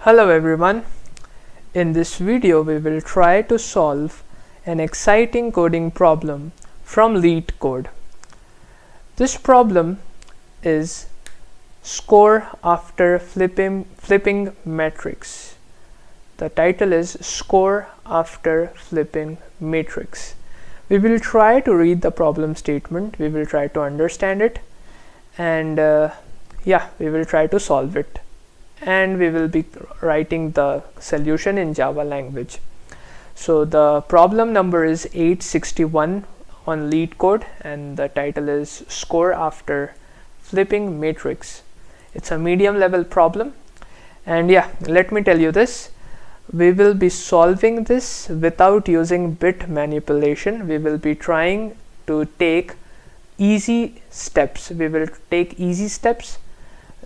Hello everyone. In this video we will try to solve an exciting coding problem from Leetcode. This problem is score after flipping matrix. The title is score after flipping matrix. We will try to read the problem statement, we will try to understand it, and we will try to solve it. And we will be writing the solution in Java language. So the problem number is 861 on Leetcode and the title is score after flipping matrix. It's a medium level problem, and let me tell you this. We will be solving this without using bit manipulation. We will be trying to take easy steps. We will take easy steps,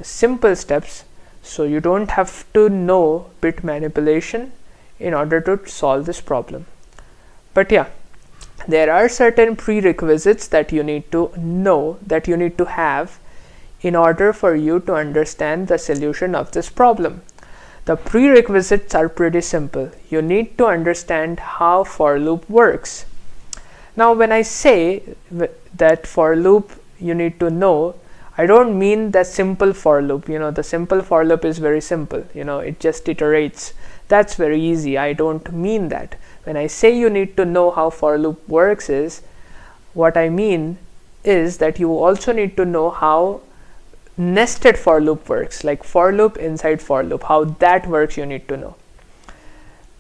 simple steps, so you don't have to know bit manipulation in order to solve this problem. But there are certain prerequisites that you need to know, that you need to have in order for you to understand the solution of this problem. The prerequisites are pretty simple. You need to understand how for loop works. Now when I say that for loop you need to know, I don't mean the simple for loop. The simple for loop is very simple. It just iterates. That's very easy. I don't mean that. When I say you need to know how for loop works, is what I mean is that you also need to know how nested for loop works, like for loop inside for loop. How that works you need to know.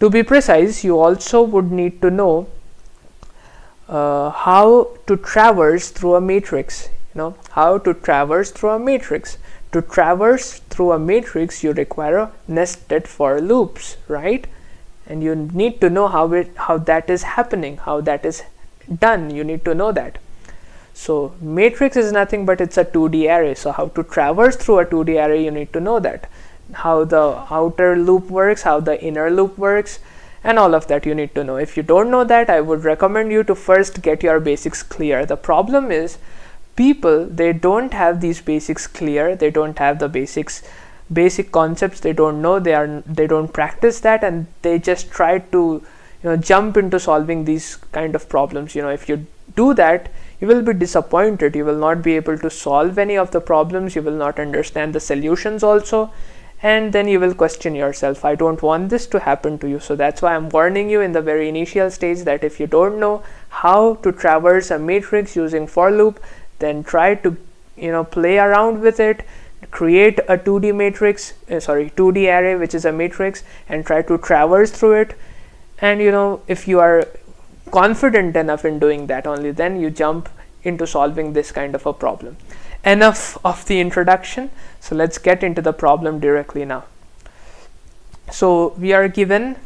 To be precise, you also would need to know how to traverse through a matrix. How to traverse through a matrix. To traverse through a matrix you require a nested for loops, right? And you need to know how that is happening, how that is done. You need to know that. So matrix is nothing but it's a 2D array. So how to traverse through a 2D array, you need to know that. How the outer loop works, how the inner loop works, and all of that you need to know. If you don't know that, I would recommend you to first get your basics clear. The problem is people, they don't have these basics clear. They don't have the basic concepts. They don't know, they don't practice that, and they just try to jump into solving these kind of problems. If you do that, you will be disappointed. You will not be able to solve any of the problems. You will not understand the solutions also, and then you will question yourself. I don't want this to happen to you. So that's why I'm warning you in the very initial stage that if you don't know how to traverse a matrix using for loop, then try to play around with it, create a 2D matrix, 2D array which is a matrix, and try to traverse through it. And if you are confident enough in doing that, only then you jump into solving this kind of a problem. Enough of the introduction. So let's get into the problem directly now. So we are given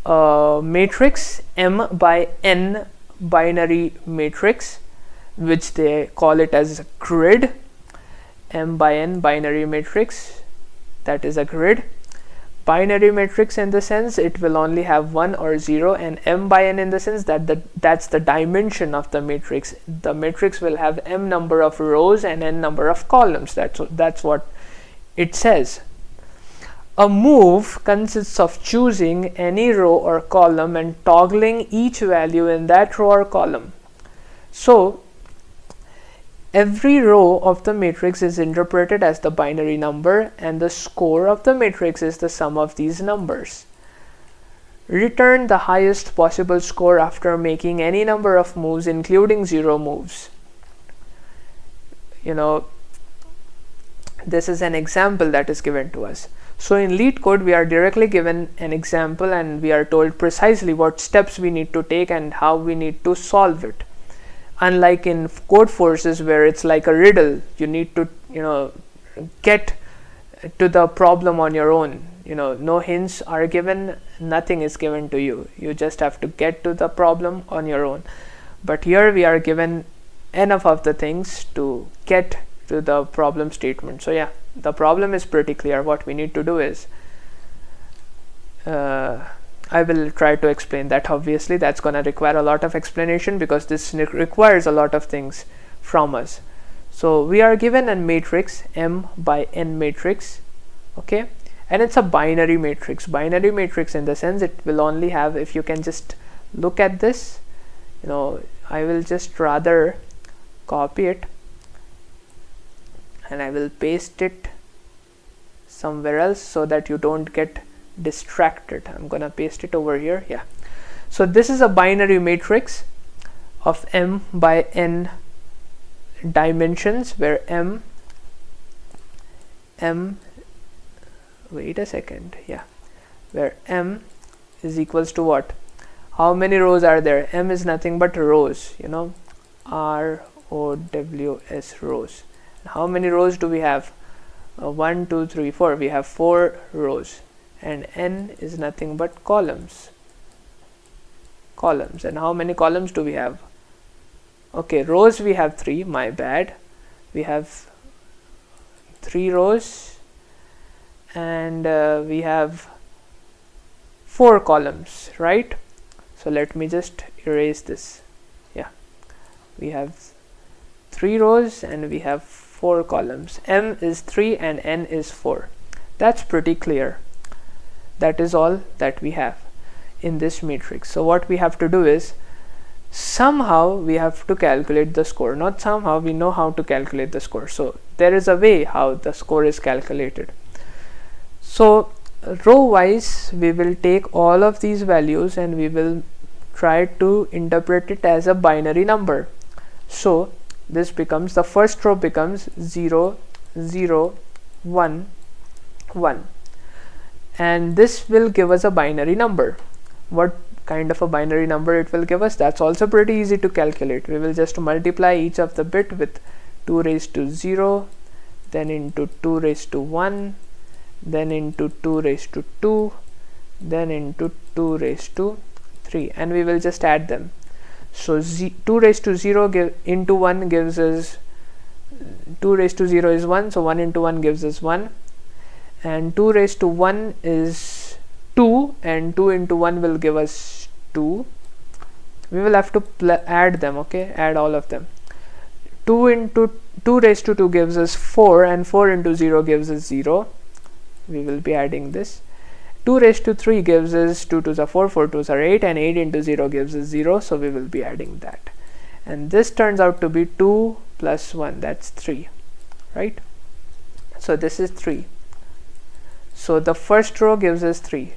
a matrix M by N binary matrix, which they call it as a grid. M by N binary matrix, that is a grid. Binary matrix in the sense it will only have 1 or 0, and M by N in the sense that that's the dimension of the matrix. The matrix will have M number of rows and N number of columns. That's what it says. A move consists of choosing any row or column and toggling each value in that row or column. So every row of the matrix is interpreted as the binary number, and the score of the matrix is the sum of these numbers. Return the highest possible score after making any number of moves, including 0 moves. This is an example that is given to us. So in Leetcode, we are directly given an example and we are told precisely what steps we need to take and how we need to solve it. Unlike in code forces where it's like a riddle, you need to get to the problem on your own. No hints are given, nothing is given to you. You just have to get to the problem on your own. But here we are given enough of the things to get to the problem statement. So the problem is pretty clear. What we need to do is I will try to explain that. Obviously that's going to require a lot of explanation because this requires a lot of things from us. So we are given a matrix M by N matrix, okay, and it's a binary matrix. Binary matrix in the sense it will only have, if you can just look at this, you know, I will just rather copy it and I will paste it somewhere else so that you don't get distracted. I'm gonna paste it over here. Yeah, so this is a binary matrix of m by n dimensions, where m wait a second, yeah, where m is equals to what? How many rows are there? M is nothing but rows, you know, ROWS, rows. How many rows do we have? 1 2 3 4. We have 4 rows. And n is nothing but columns. And how many columns do we have? Okay, rows we have 3, my bad. We have 3 rows, and we have 4 columns, right? So let me just erase this. Yeah, we have 3 rows and we have 4 columns. M is 3 and n is 4. That's pretty clear. That is all that we have in this matrix. So what we have to do is, somehow we have to calculate the score. Not somehow, we know how to calculate the score. So there is a way how the score is calculated. So row wise we will take all of these values and we will try to interpret it as a binary number. So this becomes, the first row becomes 0 0 1 1, and this will give us a binary number. What kind of a binary number it will give us? That's also pretty easy to calculate. We will just multiply each of the bit with 2 raised to 0, then into 2 raised to 1, then into 2 raised to 2, then into 2 raised to 3, and we will just add them. So 2 raised to 0 into 1 gives us 2 raised to 0 is 1, so 1 into 1 gives us 1, and 2 raised to 1 is 2, and 2 into 1 will give us 2. We will have to add them, okay, add all of them. 2 raised to 2 gives us 4, and 4 into 0 gives us 0. We will be adding this. 2 raised to 3 gives us 2 2s are 4, 4 2s are 8, and 8 into 0 gives us 0, so we will be adding that. And this turns out to be 2 plus 1, that's 3, right? So this is 3. So the first row gives us 3.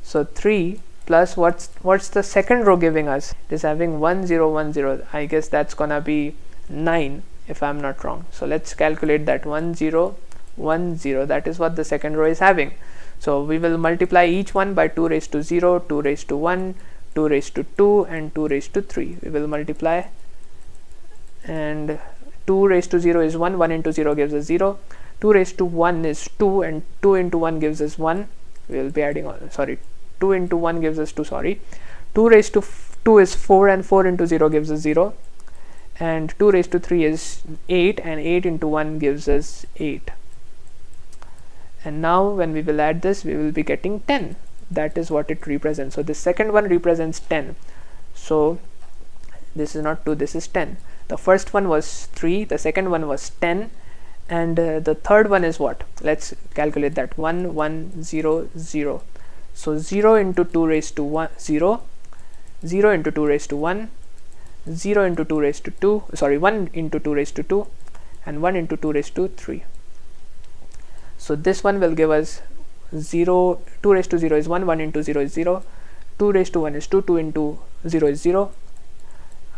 So 3 plus what's the second row giving us? It is having 1 0 1 0. I guess that's gonna be 9 if I'm not wrong. So let's calculate that. 1 0 1 0, that is what the second row is having. So we will multiply each one by 2 raised to 0, 2 raised to 1, 2 raised to 2, and 2 raised to 3. We will multiply, and 2 raised to 0 is 1, 1 into 0 gives us 0, 2 raised to 1 is 2, and 2 into 1 gives us 1. We will be adding on, sorry, 2 into 1 gives us 2, sorry. 2 raised to 2 is 4, and 4 into 0 gives us 0, and 2 raised to 3 is 8, and 8 into 1 gives us 8. And now when we will add this, we will be getting 10. That is what it represents. So the second one represents 10. So this is not 2, this is 10. The first one was 3, the second one was 10, and the third one is what? Let's calculate that. 1 1 0 0. So 0 into 2 raised to 1 0, 0 into 2 raised to 1, 0 into 2 raised to 2, sorry, 1 into 2 raised to 2, and 1 into 2 raised to 3. So this one will give us 0, 2 raised to 0 is 1, 1 into 0 is 0, 2 raised to 1 is 2, 2 into 0 is 0,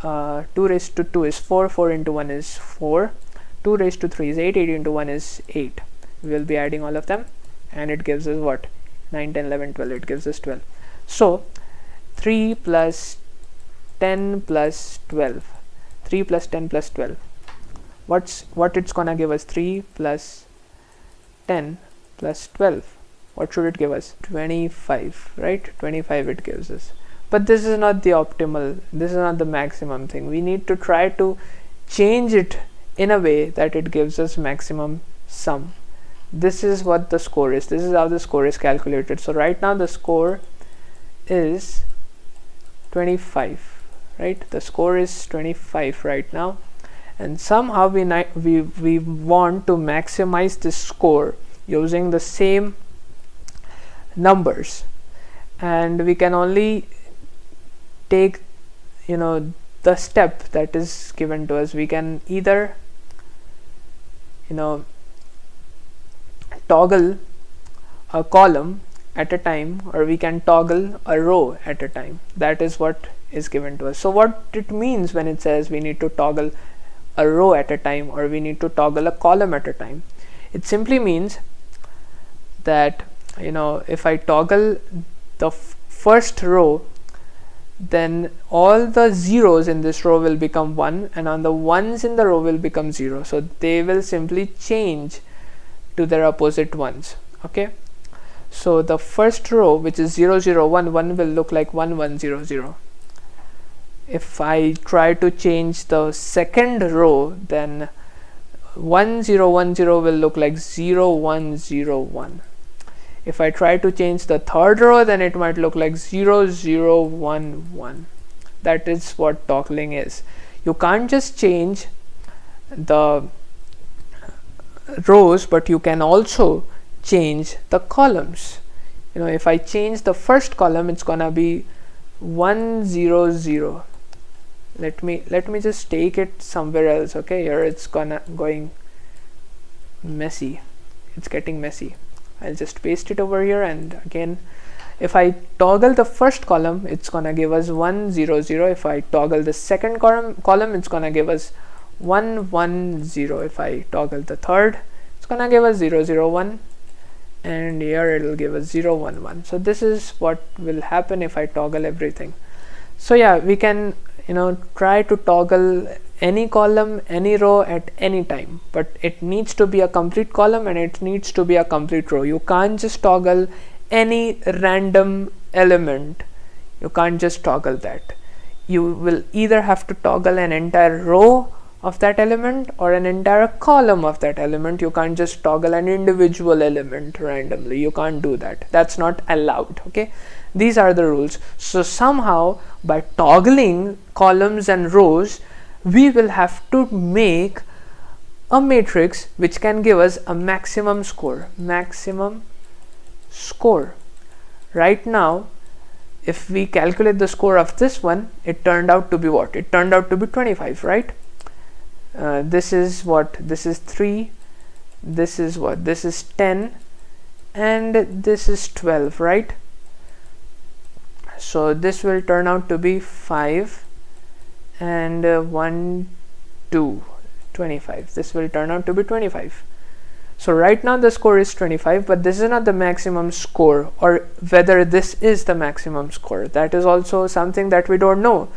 2 raised to 2 is 4, 4 into 1 is 4, 2 raised to 3 is 8, 8 into 1 is 8. We will be adding all of them, and it gives us what? 9, 10, 11, 12, it gives us 12. So 3 plus 10 plus 12, 3 plus 10 plus 12. What it's gonna give us? 3 plus 10 plus 12. What should it give us? 25, right? 25 it gives us. But this is not the optimal, this is not the maximum thing. We need to try to change it in a way that it gives us maximum sum. This is what the score is. This is how the score is calculated. So right now the score is 25, right? The score is 25 right now, and somehow we want to maximize this score using the same numbers, and we can only take the step that is given to us. We can either toggle a column at a time, or we can toggle a row at a time. That is what is given to us. So what it means when it says we need to toggle a row at a time, or we need to toggle a column at a time, it simply means that if I toggle the first row, then all the zeros in this row will become 1, and on the ones in the row will become 0. So they will simply change to their opposite ones. Okay, so the first row, which is 0 0 1 1, will look like 1 1 0 0. If I try to change the second row, then 1 0 1 0 will look like 0 1 0 1. If I try to change the third row, then it might look like 0 0 1 1. That is what toggling is. You can't just change the rows, but you can also change the columns. If I change the first column, it's gonna be 1 0 0. Let me just take it somewhere else. Okay, here it's going messy. It's getting messy. I'll just paste it over here, and again, if I toggle the first column, it's gonna give us 1 0 0. If I toggle the second column, it's gonna give us 1 1 0. If I toggle the third, it's gonna give us 0 0 1, and here it'll give us 0 1 1. So this is what will happen if I toggle everything. So yeah, we can try to toggle any column, any row at any time, but it needs to be a complete column and it needs to be a complete row. You can't just toggle any random element. You can't just toggle that. You will either have to toggle an entire row of that element or an entire column of that element. You can't just toggle an individual element randomly. You can't do that. That's not allowed. Okay, these are the rules. So somehow by toggling columns and rows, we will have to make a matrix which can give us a maximum score. Right now, if we calculate the score of this one, it turned out to be what? It turned out to be 25, right? This is what? This is 3. This is what? This is 10, and this is 12, right? So this will turn out to be 5 and 1 2 25. This will turn out to be 25. So right now the score is 25, but this is not the maximum score, or whether this is the maximum score. That is also something that we don't know.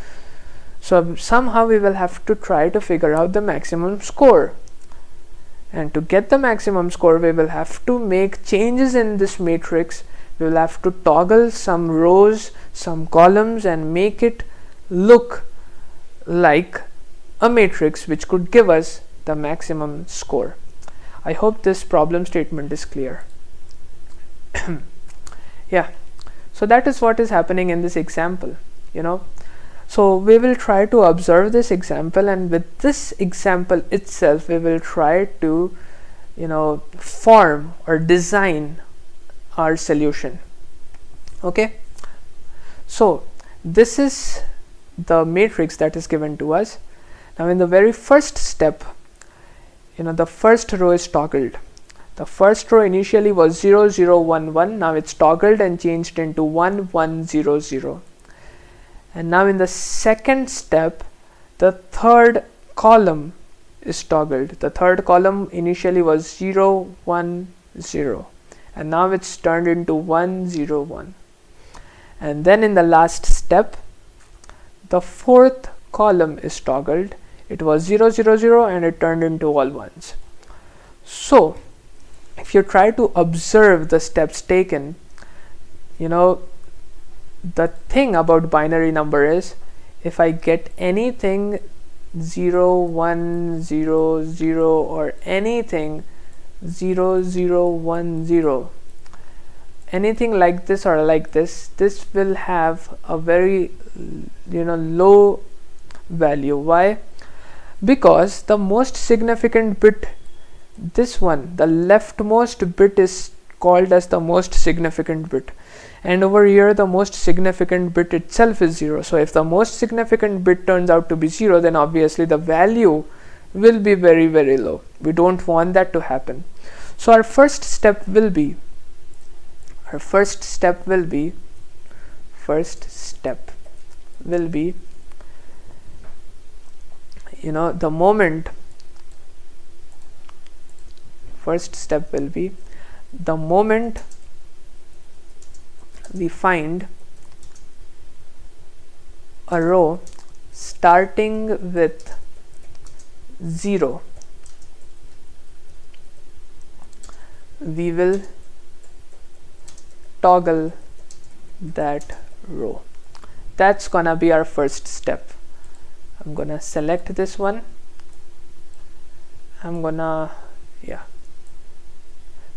So somehow we will have to try to figure out the maximum score, and to get the maximum score we will have to make changes in this matrix. We will have to toggle some rows, some columns, and make it look like a matrix which could give us the maximum score. I hope this problem statement is clear. Yeah, so that is what is happening in this example. So we will try to observe this example, and with this example itself we will try to form or design our solution. Okay, so this is the matrix that is given to us. Now in the very first step, the first row is toggled. The first row initially was 0 0 1 1. Now it's toggled and changed into 1 1 0 0. And now in the second step, the third column is toggled. The third column initially was 0 1 0, and now it's turned into 1 0 1. And then in the last step, the fourth column is toggled. It was 0 0 0 and it turned into all ones. So if you try to observe the steps taken, the thing about binary number is, if I get anything 0 1 0 0 or anything 0 0 1 0, anything like this or like this, this will have a very low value. Why? Because the most significant bit, this one, the leftmost bit, is called as the most significant bit, and over here the most significant bit itself is 0. So if the most significant bit turns out to be 0, then obviously the value will be very, very low. We don't want that to happen. So our first step will be you know, the moment we find a row starting with 0, we will toggle that row. That's gonna be our first step. I'm gonna select this one.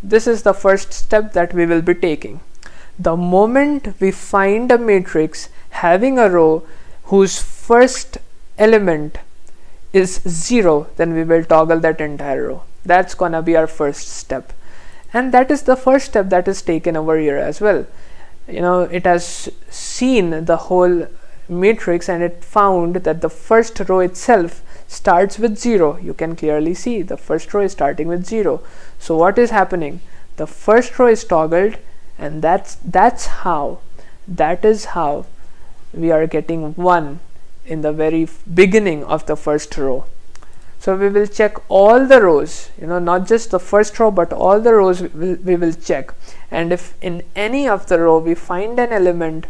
This is the first step that we will be taking. The moment we find a matrix having a row whose first element is 0, then we will toggle that entire row. That's gonna be our first step, and that is the first step that is taken over here as well. You know, it has seen the whole matrix and it found that the first row itself starts with 0. You can clearly see the first row is starting with 0. So what is happening? The first row is toggled, and that is how we are getting 1 in the very beginning of the first row. So we will check all the rows, you know, not just the first row, but all the rows we will check. And if in any of the row we find an element,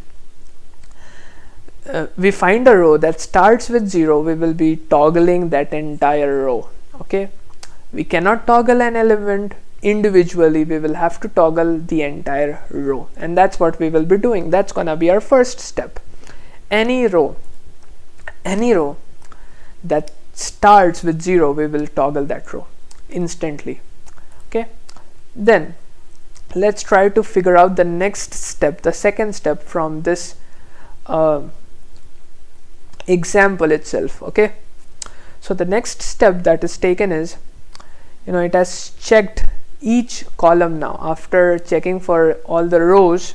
we find a row that starts with 0, we will be toggling that entire row. Okay, we cannot toggle an element individually, we will have to toggle the entire row, and that's what we will be doing. That's gonna be our first step. Any row that starts with 0, we will toggle that row instantly. Okay, then let's try to figure out the next step, the second step from this example itself. Okay, so the next step that is taken is, you know, it has checked each column now. After checking for all the rows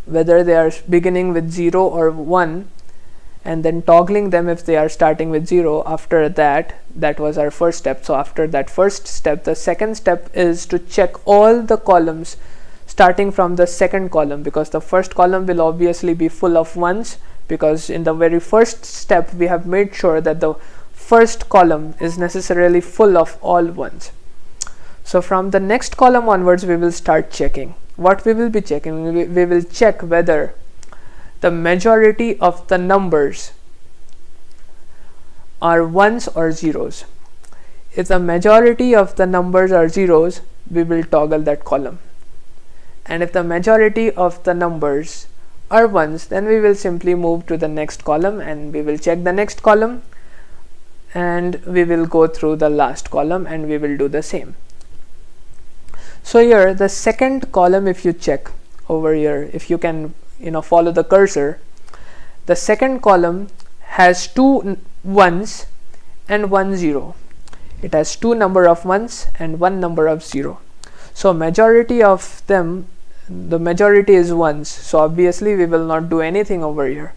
whether they are beginning with 0 or 1, and then toggling them if they are starting with 0. After that was our first step. So after that first step, the second step is to check all the columns starting from the second column, because the first column will obviously be full of 1s, because in the very first step we have made sure that the first column is necessarily full of all 1s. So from the next column onwards we will start checking. What we will be checking? We will check whether the majority of the numbers are 1s or 0s. If the majority of the numbers are 0s, we will toggle that column, and if the majority of the numbers are 1s, then we will simply move to the next column and we will check the next column, and we will go through the last column and we will do the same. So here the second column, if you check over here, if you can, you know, follow the cursor, the second column has 2 1s and 1 0. It has 2 number of 1s and 1 number of 0. So majority of them, the majority is 1s, so obviously we will not do anything over here.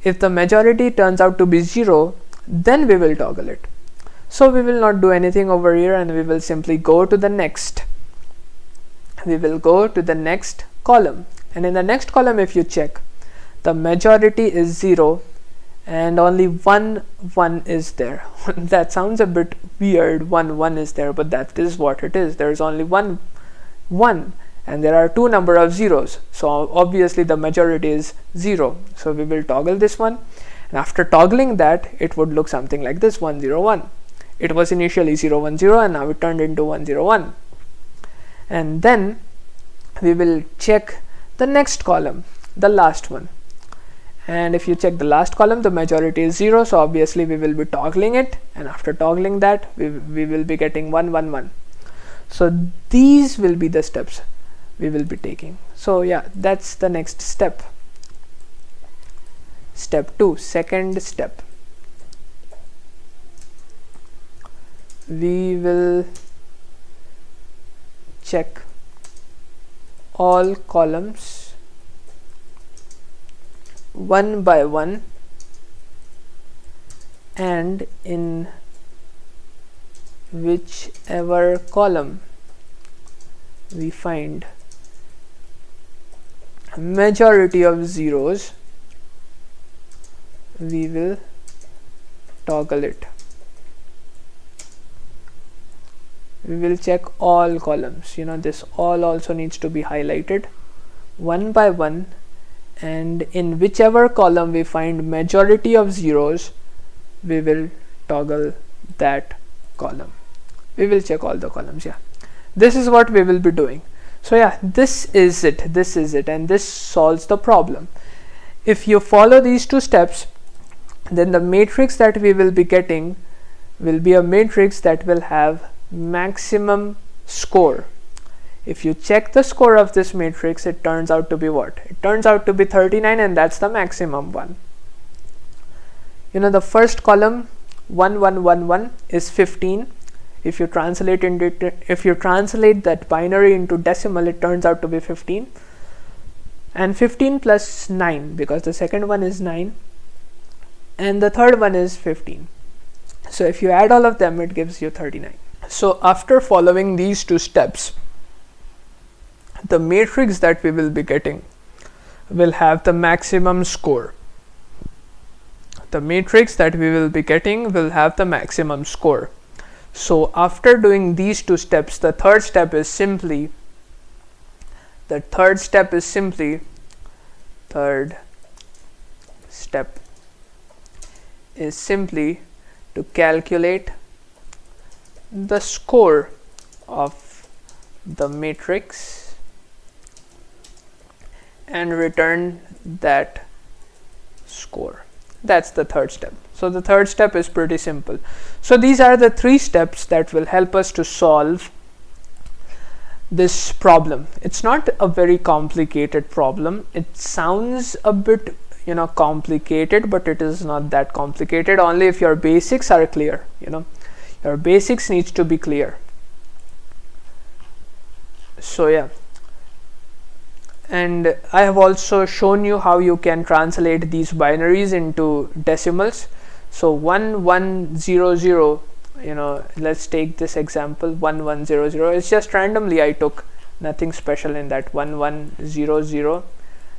If the majority turns out to be 0, then we will toggle it. So we will not do anything over here, and we will simply go to the next. We will go to the next column, and in the next column if you check, the majority is 0 and only 1 1 is there. That sounds a bit weird, 1 1 is there, but that is what it is. There is only 1 1 and there are 2 number of zeros, so obviously the majority is 0. So we will toggle this one, and after toggling that, it would look something like this: 1 0 1. It was initially 0 1 0 and now it turned into 1 0 1. And then we will check the next column, the last one, and if you check the last column, the majority is 0, so obviously we will be toggling it, and after toggling that we will be getting 1 1 1. So these will be the steps we will be taking. So yeah, that's the next step. Step 2, second step. We will check all columns one by one, and in whichever column we find majority of zeros, we will toggle it. We will check all columns. This all also needs to be highlighted one by one, and in whichever column we find majority of zeros, we will toggle that column. We will check all the columns. This is what we will be doing. So this is it, and this solves the problem. If you follow these two steps, then the matrix that we will be getting will be a matrix that will have maximum score. If you check the score of this matrix, it turns out to be what? It turns out to be 39, and that's the maximum one. The first column 1 1 1 1 is 15. If you translate that binary into decimal, it turns out to be 15, and 15 plus 9, because the second one is 9 and the third one is 15. So if you add all of them, it gives you 39. So after following these two steps, the matrix that we will be getting will have the maximum score. The matrix that we will be getting will have the maximum score. So after doing these two steps, the third step is simply to calculate the score of the matrix and return that score. That's the third step. So the third step is pretty simple. So these are the three steps that will help us to solve this problem. It's not a very complicated problem. It sounds a bit complicated, but it is not that complicated, only if your basics are clear. Your basics needs to be clear. So and I have also shown you how you can translate these binaries into decimals. So 1100, let's take this example, 1100. It's just randomly I took, nothing special in that. 1100.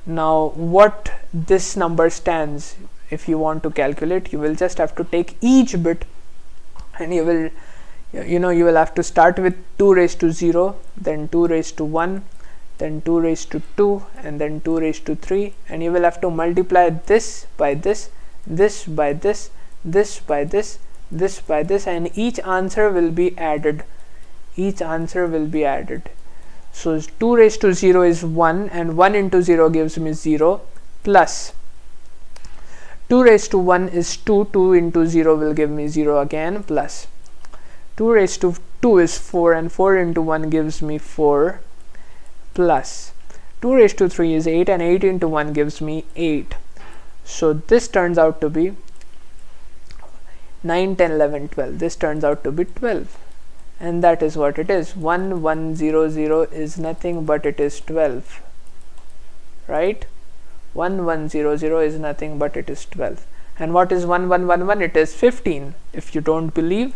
Now what this number stands, if you want to calculate, you will just have to take each bit, and you will have to start with 2 raised to 0, then 2 raised to 1, then 2 raised to 2, and then 2 raised to 3, and you will have to multiply this by this, this by this, this by this, this by this, and each answer will be added. So 2 raised to 0 is 1, and 1 into 0 gives me 0, plus 2 raised to 1 is 2, 2 into 0 will give me 0 again, plus 2 raised to 2 is 4, and 4 into 1 gives me 4, plus 2 raised to 3 is 8, and 8 into 1 gives me 8. So this turns out to be 9, 10, 11, 12. This turns out to be 12. And that is what it is. 1100 is nothing but it is 12. Right? 1100 is nothing but it is 12. And what is 1111? It is 15. If you don't believe,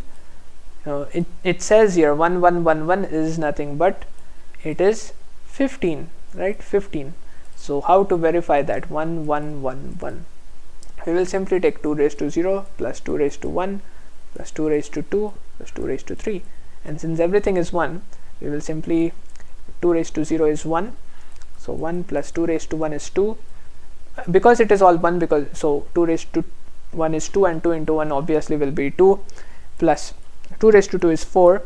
it says here 1111 is nothing but it is 15, right? 15. So how to verify that? 1111. We will simply take 2 raised to 0 plus 2 raised to 1 plus 2 raised to 2 plus 2 raised to 3, and since everything is 1, we will simply 2 raised to 0 is 1, so 1 plus 2 raised to 1 is 2, because it is all 1, because so 2 raised to 1 is 2, and 2 into 1 obviously will be 2, plus 2 raised to 2 is 4,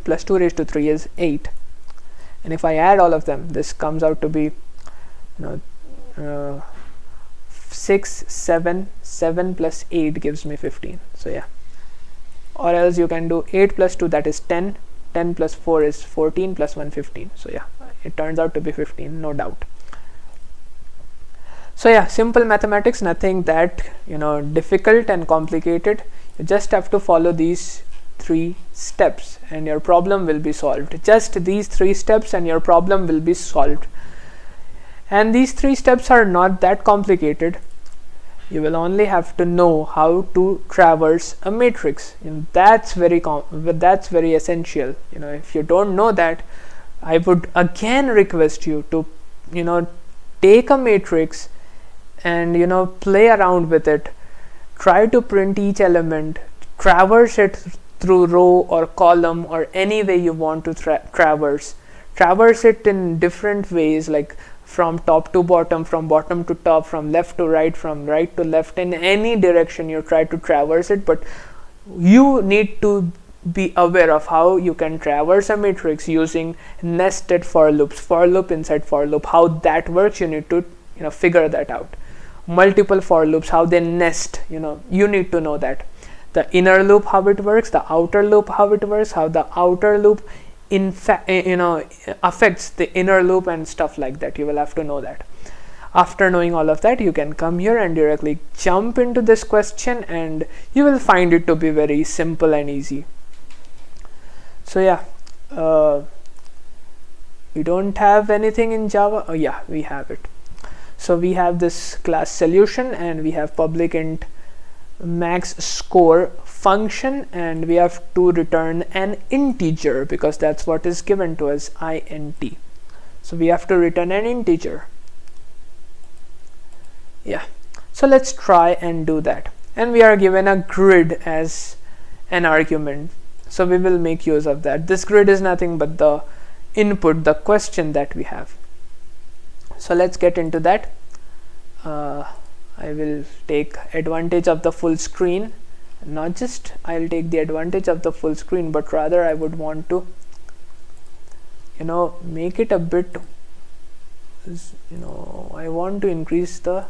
plus 2 raised to 3 is 8, and if I add all of them, this comes out to be 6, 7, 7 plus 8 gives me 15. So yeah, or else you can do 8 plus 2, that is 10, 10 plus 4 is 14, plus 1 15. So yeah, it turns out to be 15, no doubt. So yeah, simple mathematics, nothing that difficult and complicated. You just have to follow these 3 steps and your problem will be solved. Just these 3 steps and your problem will be solved. And these 3 steps are not that complicated. You will only have to know how to traverse a matrix. That's very essential. If you don't know that, I would again request you to take a matrix and play around with it. Try to print each element, traverse it through row or column or any way you want to traverse it in different ways, like from top to bottom, from bottom to top, from left to right, from right to left, in any direction you try to traverse it. But you need to be aware of how you can traverse a matrix using nested for loops, for loop inside for loop. How that works, you need to figure that out. Multiple for loops, how they nest, you need to know that. The inner loop, how it works, the outer loop, how it works, how the outer loop in fact affects the inner loop and stuff like that. You will have to know that. After knowing all of that, you can come here and directly jump into this question, and you will find it to be very simple and easy. So yeah, we don't have anything in Java. Oh yeah, we have it. So we have this class solution, and we have public int max score function, and we have to return an integer because that's what is given to us, int. So we have to return an integer. Yeah, so let's try and do that. And we are given a grid as an argument, so we will make use of that. This grid is nothing but the input, the question that we have. So let's get into that. I will take advantage of the full screen. Not just I'll take the advantage of the full screen, but rather I would want to make it a bit, I want to increase the,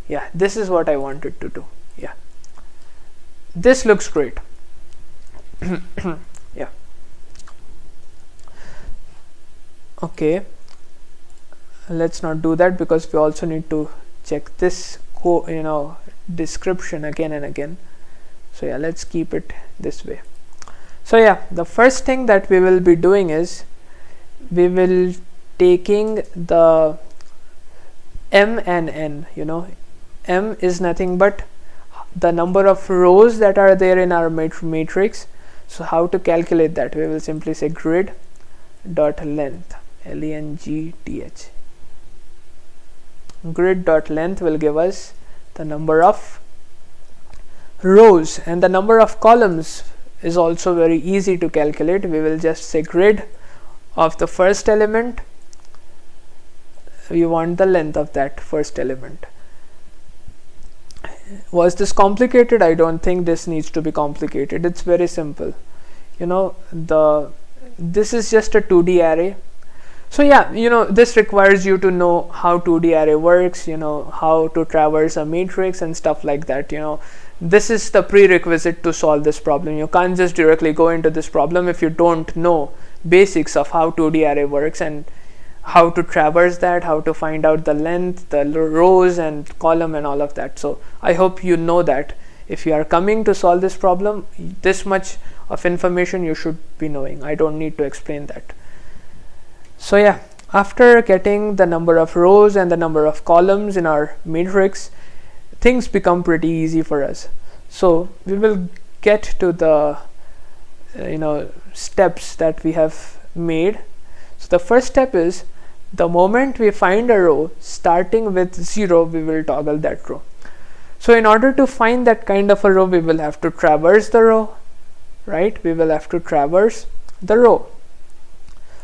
yeah, this is what I wanted to do. Yeah, this looks great. Yeah, okay, let's not do that because we also need to check this description again and again. So yeah, let's keep it this way. So yeah, the first thing that we will be doing is we will taking the m and n. M is nothing but the number of rows that are there in our matrix. So how to calculate that? We will simply say grid dot length, length. Grid dot length will give us the number of rows, and the number of columns is also very easy to calculate. We will just say grid of the first element. We want the length of that first element. Was this complicated? I don't think this needs to be complicated. It's very simple. This is just a 2D array. So yeah, this requires you to know how 2D array works, how to traverse a matrix and stuff like that. This is the prerequisite to solve this problem. You can't just directly go into this problem if you don't know basics of how 2D array works and how to traverse that, how to find out the length, the rows and column and all of that. So I hope you know that. If you are coming to solve this problem, this much of information you should be knowing. I don't need to explain that. So yeah, after getting the number of rows and the number of columns in our matrix, things become pretty easy for us. So we will get to the steps that we have made. So the first step is, the moment we find a row starting with 0, we will toggle that row. So in order to find that kind of a row, we will have to traverse the row, right? We will have to traverse the row.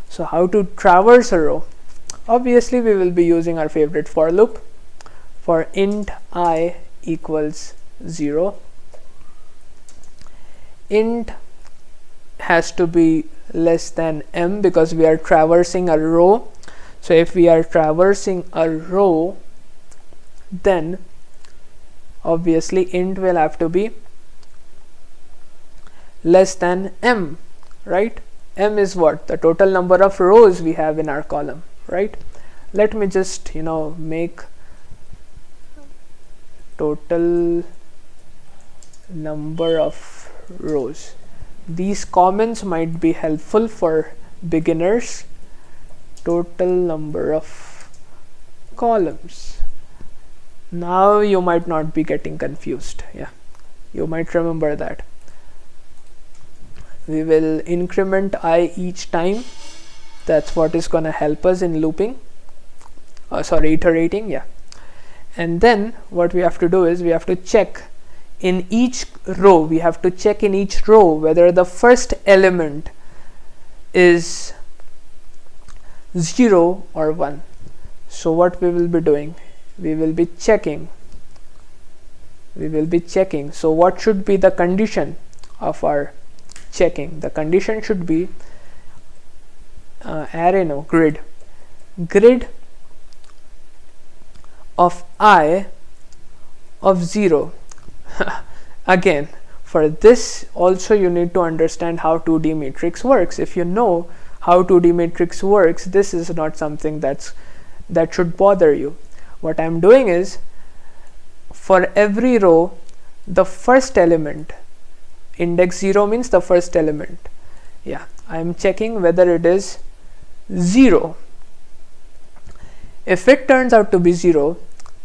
So how to traverse a row? Obviously we will be using our favorite for loop. For int I equals 0, int has to be less than m because we are traversing a row. So if we are traversing a row, then obviously int will have to be less than m, right? M is what? The total number of rows we have in our column, right? Let me just make total number of rows. these comments might be helpful for beginners. Total number of columns. Now you might not be getting confused. Yeah, you might remember that. We will increment I each time. That's what is going to help us in looping. Iterating. Yeah. And then what we have to do is we have to check in each row. We have to check in each row whether the first element is 0 or 1. So what we will be doing? We will be checking. So what should be the condition of our checking? The condition should be grid of I of 0. Again, for this also you need to understand how 2D matrix works. If you know how 2D matrix works, this is not something that should bother you. What I'm doing is, for every row, the first element, index 0 means the first element. Yeah, I'm checking whether it is 0. If it turns out to be 0,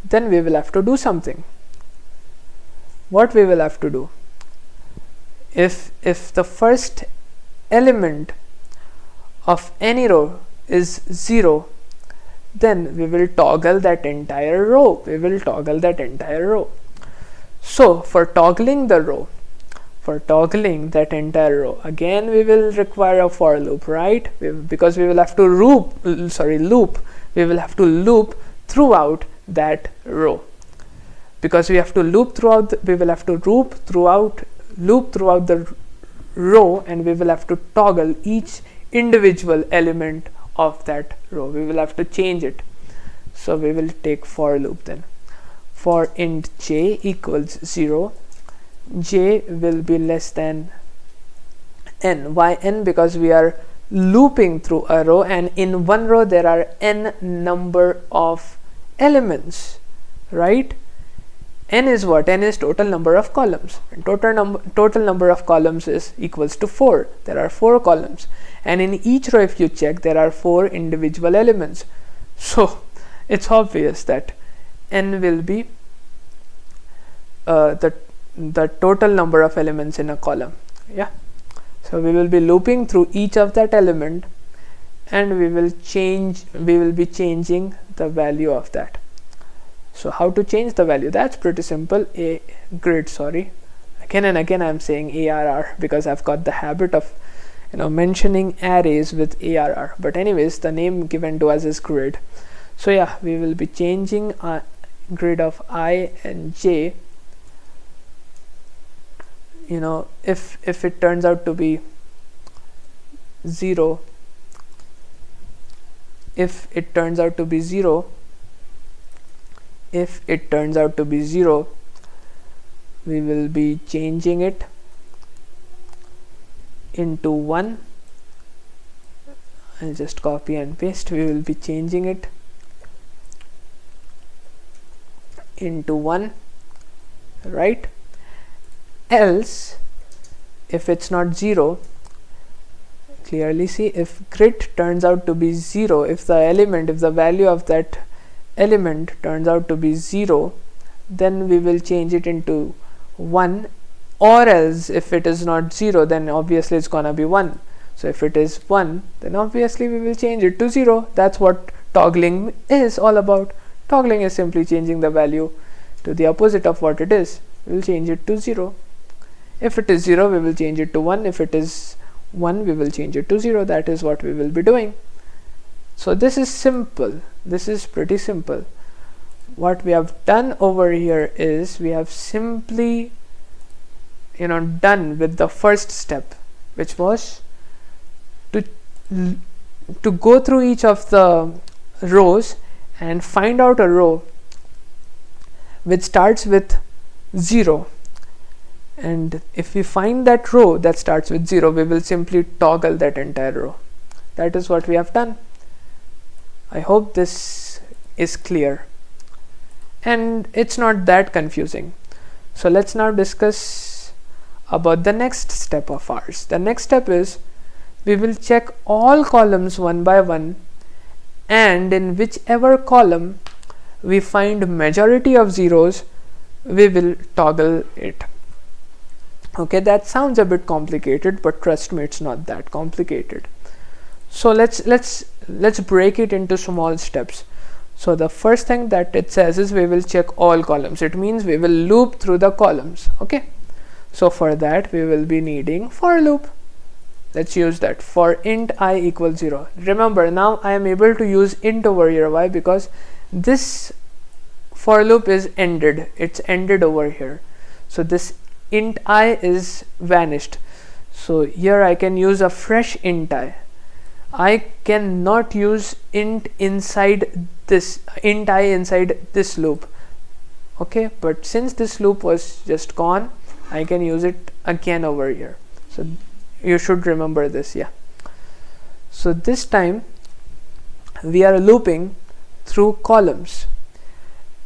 then we will have to do something. What we will have to do? If the first element of any row is 0, then we will toggle that entire row. So for toggling that entire row, again we will require a for loop, right? Because we will have to loop. We will have to loop throughout that row. Because we have to loop throughout the row, and we will have to toggle each individual element of that row. We will have to change it. So we will take for loop then. For int j equals 0, j will be less than n. Why n? Because we are looping through a row, and in one row there are n number of elements, right? N is what? N is total number of columns, and total number of columns is equals to 4. There are 4 columns, and in each row, if you check, there are 4 individual elements. So it's obvious that n will be the total number of elements in a column. Yeah, so we will be looping through each of that element, and we will be changing the value of that. So how to change the value? That's pretty simple. Again and again I'm saying ARR because I've got the habit of mentioning arrays with ARR, but anyways, the name given to us is grid. So yeah, we will be changing a grid of I and j. If it turns out to be 0, if it turns out to be 0, we will be changing it into 1. I'll just copy and paste. We will be changing it into 1, right? Else, if it's not 0, clearly see, if grid turns out to be 0, if the value of that element turns out to be 0, then we will change it into 1, or else if it is not 0, then obviously it's gonna be 1. So if it is 1, then obviously we will change it to 0. That's what toggling is all about. Toggling is simply changing the value to the opposite of what it is. We will change it to 0. If it is 0, we will change it to 1. If it is 1, we will change it to 0. That is what we will be doing. So this is simple. This is pretty simple. What we have done over here is we have simply done with the first step, which was to go through each of the rows and find out a row which starts with 0, and if we find that row that starts with 0, we will simply toggle that entire row. That is what we have done. I hope this is clear and it's not that confusing. So let's now discuss about the next step of ours. The next step is we will check all columns one by one, and in whichever column we find majority of zeros, we will toggle it. Okay, that sounds a bit complicated, but trust me, it's not that complicated. So let's break it into small steps. So the first thing that it says is we will check all columns. It means we will loop through the columns. Okay, so for that we will be needing for loop. Let's use that. For int I equals 0. Remember, now I am able to use int over here. Why? Because this for loop is ended. It's ended over here. So this int I is vanished. So here I can use a fresh int I. I cannot use int inside this int I inside this loop. Okay, but since this loop was just gone, I can use it again over here. So you should remember this. Yeah, so this time we are looping through columns,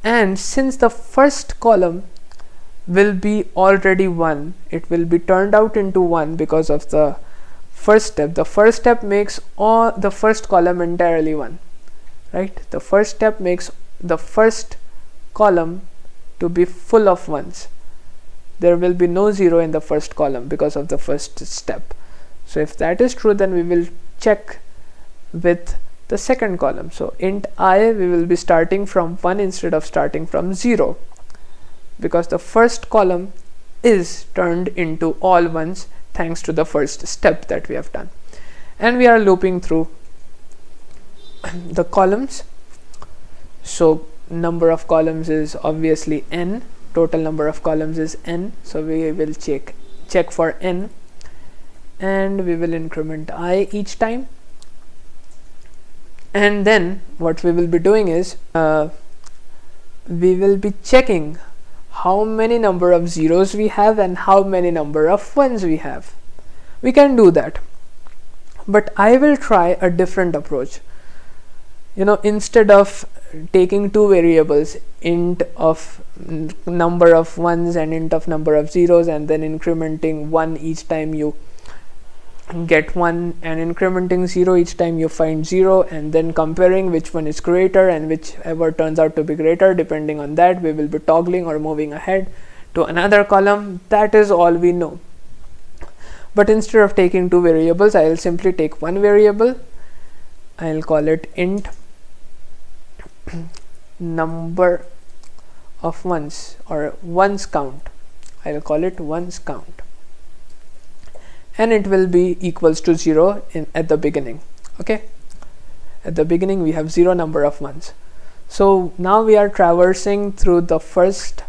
and since the first column will be already 1, it will be turned out into 1 because of the first step. The first step makes all the first column entirely 1, right? The first step makes the first column to be full of ones. There will be no 0 in the first column because of the first step. So if that is true, then we will check with the second column. So int I, we will be starting from 1 instead of starting from 0, because the first column is turned into all ones thanks to the first step that we have done. And we are looping through the columns. So number of columns is obviously n. Total number of columns is n. So we will check for n, and we will increment I each time. And then what we will be doing is we will be checking how many number of zeros we have and how many number of ones we have. We can do that, but I will try a different approach. Instead of taking two variables, int of number of ones and int of number of zeros, and then incrementing 1 each time you get 1 and incrementing 0 each time you find 0, and then comparing which one is greater, and whichever turns out to be greater, depending on that we will be toggling or moving ahead to another column. That is all we know. But instead of taking two variables, I will simply take one variable. I will call it int number of ones, or ones count. I will call it ones count, and it will be equals to 0 at the beginning. Okay, at the beginning we have 0 number of ones. So now we are traversing through the first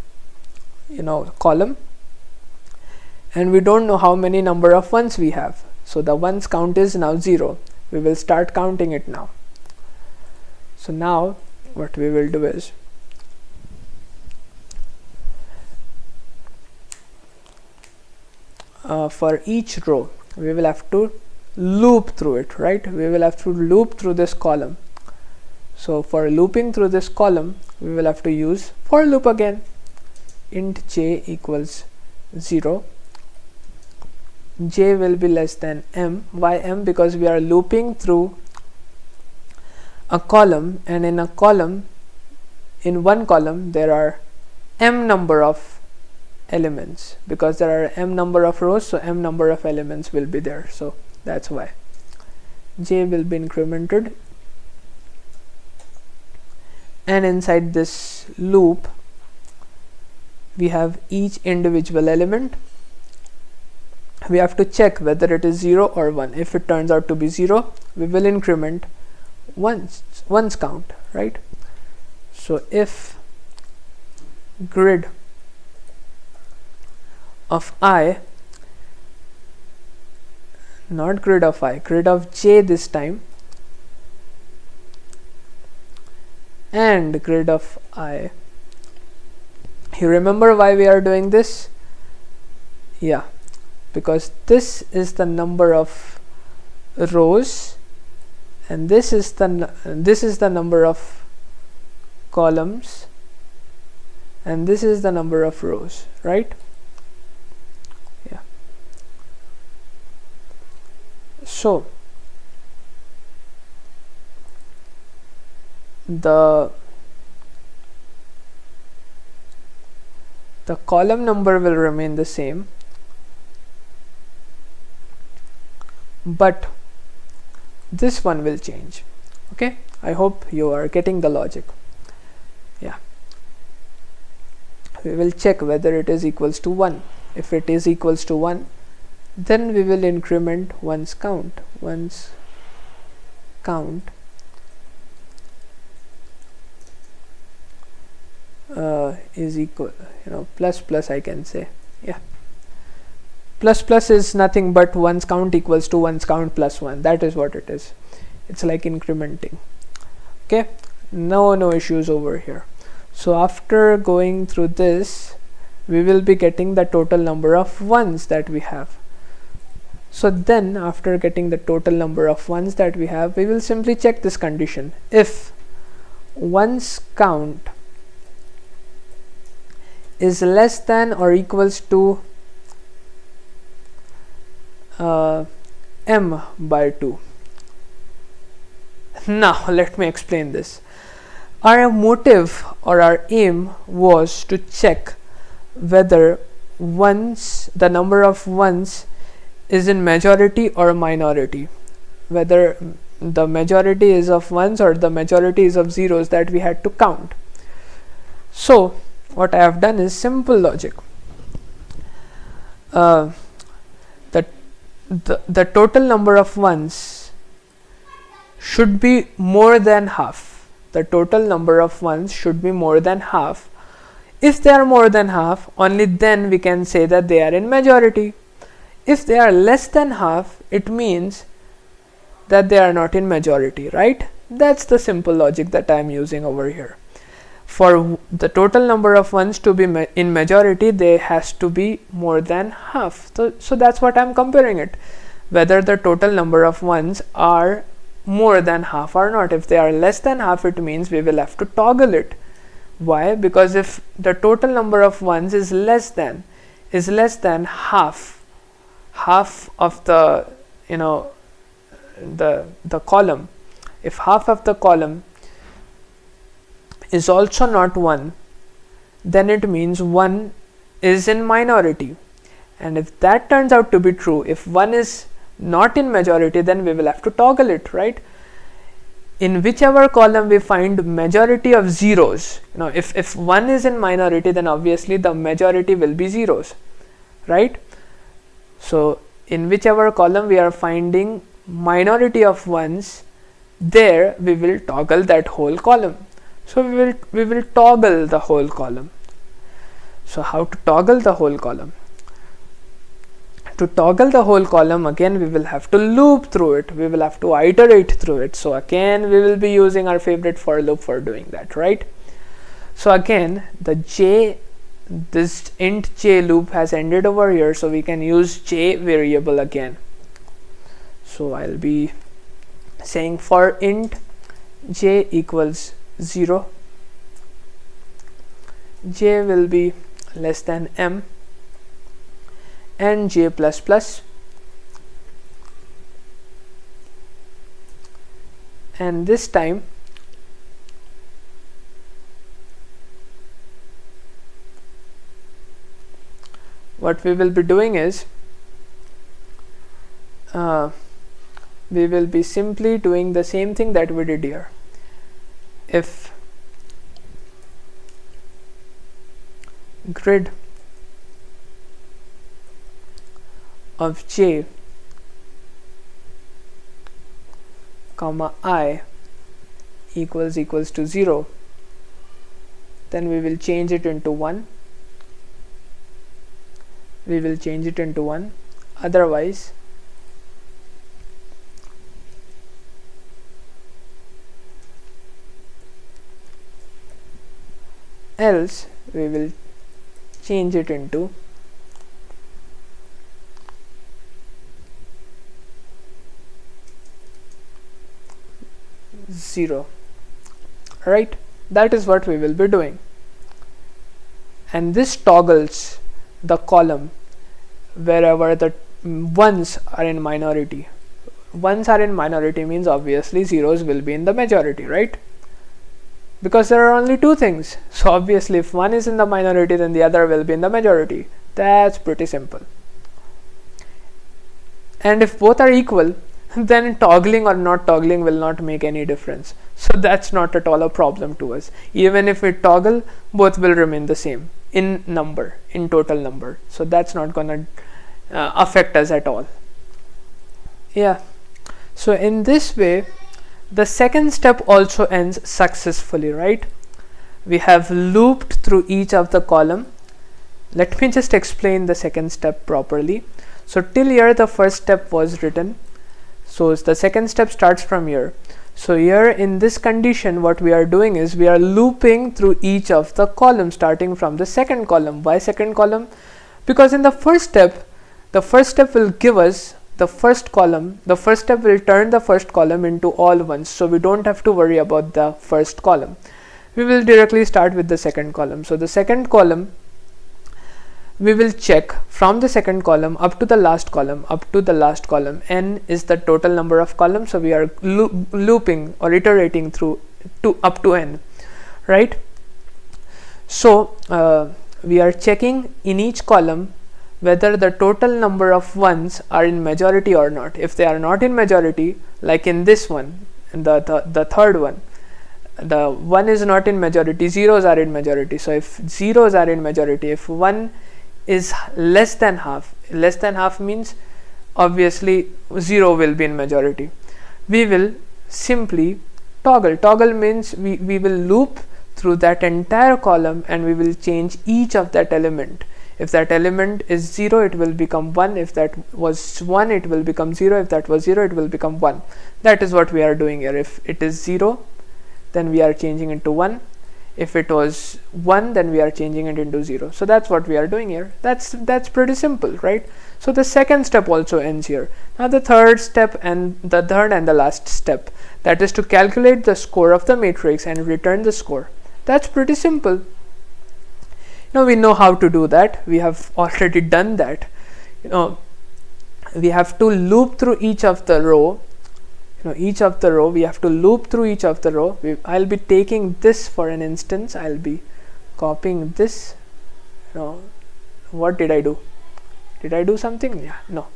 column, and we don't know how many number of ones we have. So the ones count is now 0. We will start counting it now. So now what we will do is for each row we will have to loop through it, right? We will have to loop through this column. So for looping through this column, we will have to use for loop again. Int j equals 0. J will be less than m. Why m? Because we are looping through a column, and in one column there are m number of elements, because there are m number of rows, so m number of elements will be there. So that's why j will be incremented, and inside this loop we have each individual element. We have to check whether it is 0 or 1. If it turns out to be 0, we will increment ones count, right? So if grid of I, not grid of I, grid of j this time, and grid of I. You remember why we are doing this? Yeah, because this is the number of rows, and this is the number of columns, and this is the number of rows, right? Yeah. So the column number will remain the same, but this one will change. Okay, I hope you are getting the logic. Yeah, we will check whether it is equals to 1. If it is equals to 1, then we will increment one's count. One's count is equal, plus plus, I can say. Yeah, plus plus is nothing but one's count equals to one's count plus 1. That is what it is. It's like incrementing. Okay, no issues over here. So after going through this, we will be getting the total number of ones that we have. So then after getting the total number of ones that we have, we will simply check this condition. If one's count is less than or equals to m by 2. Now let me explain this. Our motive or our aim was to check whether the number of ones is in majority or minority, whether the majority is of ones or the majority is of zeros that we had to count. So what I have done is simple logic. The total number of ones should be more than half. The total number of ones should be more than half. If they are more than half, only then we can say that they are in majority. If they are less than half, it means that they are not in majority, right? That's the simple logic that I am using over here. For the total number of ones to be in majority, there has to be more than half. So that's what I'm comparing it, whether the total number of ones are more than half or not. If they are less than half, it means we will have to toggle it. Why? Because if the total number of ones is less than half of the the column, if half of the column is also not 1, then it means 1 is in minority. And if that turns out to be true, if 1 is not in majority, then we will have to toggle it, right? In whichever column we find majority of zeros, if 1 is in minority, then obviously the majority will be zeros, right? So in whichever column we are finding minority of ones, there we will toggle that whole column. So we will toggle the whole column. So how to toggle the whole column? To toggle the whole column, again we will have to loop through it. We will have to iterate through it. So again we will be using our favorite for loop for doing that, right? So again this int j loop has ended over here, so we can use j variable again. So I'll be saying for int j equals 0, j will be less than m, and j plus plus, and this time what we will be doing is we will be simply doing the same thing that we did here. If grid of j comma I equals to 0, then we will change it into 1. We will change it into 1. Otherwise else we will change it into 0. Right, that is what we will be doing, and this toggles the column wherever the ones are in minority. ones are in minority means obviously zeros will be in the majority, right? Because there are only two things. So obviously if one is in the minority, then the other will be in the majority. That's pretty simple. And if both are equal, then toggling or not toggling will not make any difference. So that's not at all a problem to us. Even if we toggle, both will remain the same in number, in total number. So that's not gonna affect us at all. Yeah. So in this way, the second step also ends successfully, right? We have looped through each of the column. Let me just explain the second step properly. So till here the first step was written. So the second step starts from here. So here in this condition, what we are doing is we are looping through each of the columns starting from the second column. Why second column? Because in the first step will give us the first column. The first step will turn the first column into all ones. So we don't have to worry about the first column. We will directly start with the second column. So the second column, we will check from the second column up to the last column, n is the total number of columns, so we are looping or iterating through up to n, right? So we are checking in each column whether the total number of ones are in majority or not. If they are not in majority, like in this one, the third one, the 1 is not in majority, zeros are in majority. So if zeros are in majority, if 1 is less than half means obviously 0 will be in majority. We will simply toggle means we will loop through that entire column and we will change each of that element. If that element is 0, it will become 1. If that was 1, it will become 0. If that was 0, it will become 1. That is what we are doing here. If it is 0, then we are changing it to 1. If it was 1, then we are changing it into 0. So that's what we are doing here. That's pretty simple, right? So the second step also ends here. Now the third step and the last step, that is to calculate the score of the matrix and return the score. That's pretty simple. Now we know how to do that. We have already done that. We have to loop through each of the row. We have to loop through each of the row. I'll be taking this for an instance. I'll be copying this. What did I do? Did I do something? Yeah, no.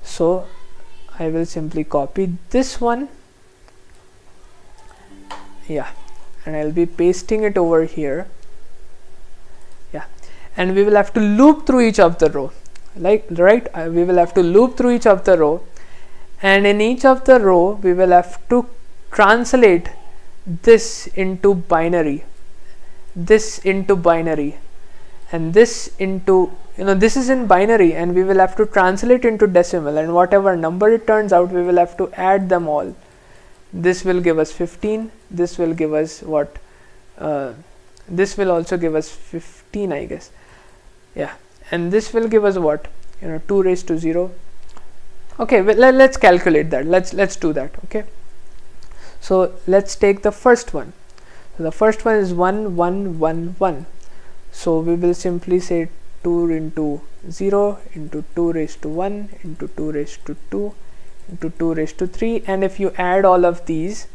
So I will simply copy this one. Yeah, and I'll be pasting it over here. Yeah, and we will have to loop through each of the row. We will have to loop through each of the row. And in each of the row, we will have to translate this into binary, and this into, this is in binary, and we will have to translate into decimal, and whatever number it turns out, we will have to add them all. This will give us 15, this will give us what? This will also give us 15, I guess. Yeah, and this will give us what? 2 raised to 0. Okay, well, let's calculate that. Let's do that. Okay, so let's take the first one. So the first one is 1 1 1 1. So we will simply say 2 into 0 into 2 raised to 1 into 2 raised to 2 into 2 raised to 3, and if you add all of these,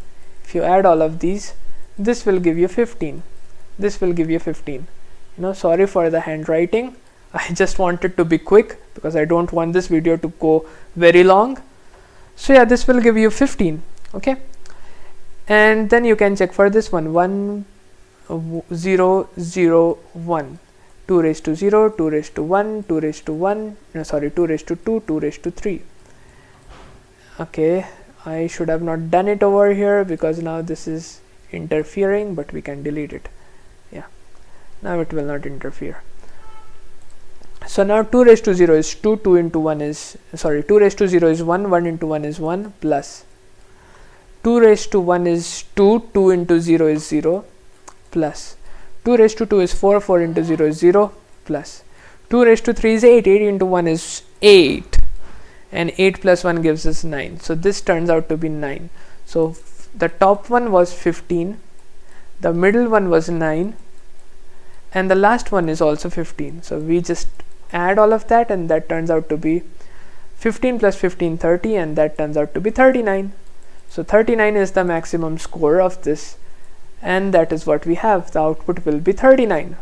this will give you 15. This will give you 15. Sorry for the handwriting. I just wanted to be quick because I don't want this video to go very long. So yeah, this will give you 15. Okay, and then you can check for this one. 1 0 0 1, 2 raised to 0, 2 raised to 1, 2 raised to 1, 2 raised to 2, 2 raised to 3. Okay, I should have not done it over here because now this is interfering, but we can delete it. Yeah, now it will not interfere. So now 2 raised to 0 is 2, 2 into 1 is, 2 raised to 0 is 1, 1 into 1 is 1, plus 2 raised to 1 is 2, 2 into 0 is 0, plus 2 raised to 2 is 4, 4 into 0 is 0, plus 2 raised to 3 is 8, 8 into 1 is 8, and 8 plus 1 gives us 9. So this turns out to be 9. So the top one was 15, the middle one was 9, and the last one is also 15. So we just add all of that, and that turns out to be 15 plus 15, 30, and that turns out to be 39. So 39 is the maximum score of this, and that is what we have. The output will be 39,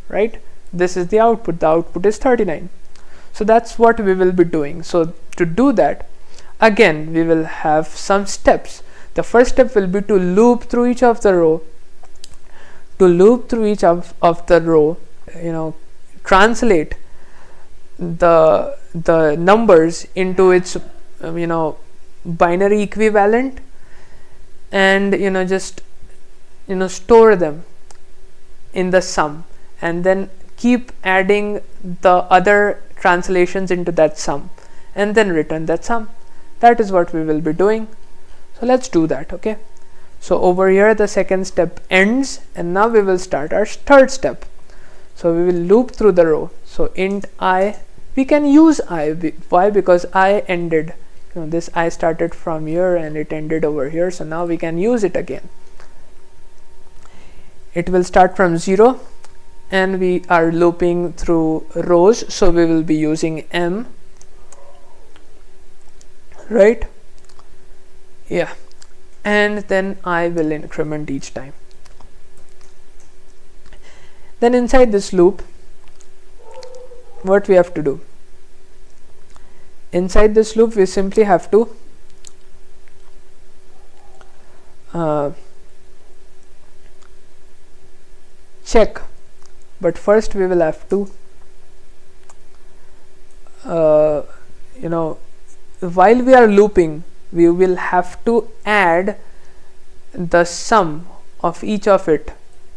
right? This is the output is 39. So that's what we will be doing. So to do that, again we will have some steps. The first step will be to loop through each of the row, translate the numbers into its binary equivalent, and just store them in the sum, and then keep adding the other translations into that sum, and then return that sum. That is what we will be doing. So let's do that. Okay, so over here the second step ends, and now we will start our third step. So we will loop through the row. So int I, we can use I. Why? Because I ended, this I started from here and it ended over here, so now we can use it again. It will start from 0, and we are looping through rows, so we will be using M, right? Yeah, and then I will increment each time. Then inside this loop, what we have to do? Inside this loop we simply have to check, but first we will have to while we are looping, we will have to add the sum of each of it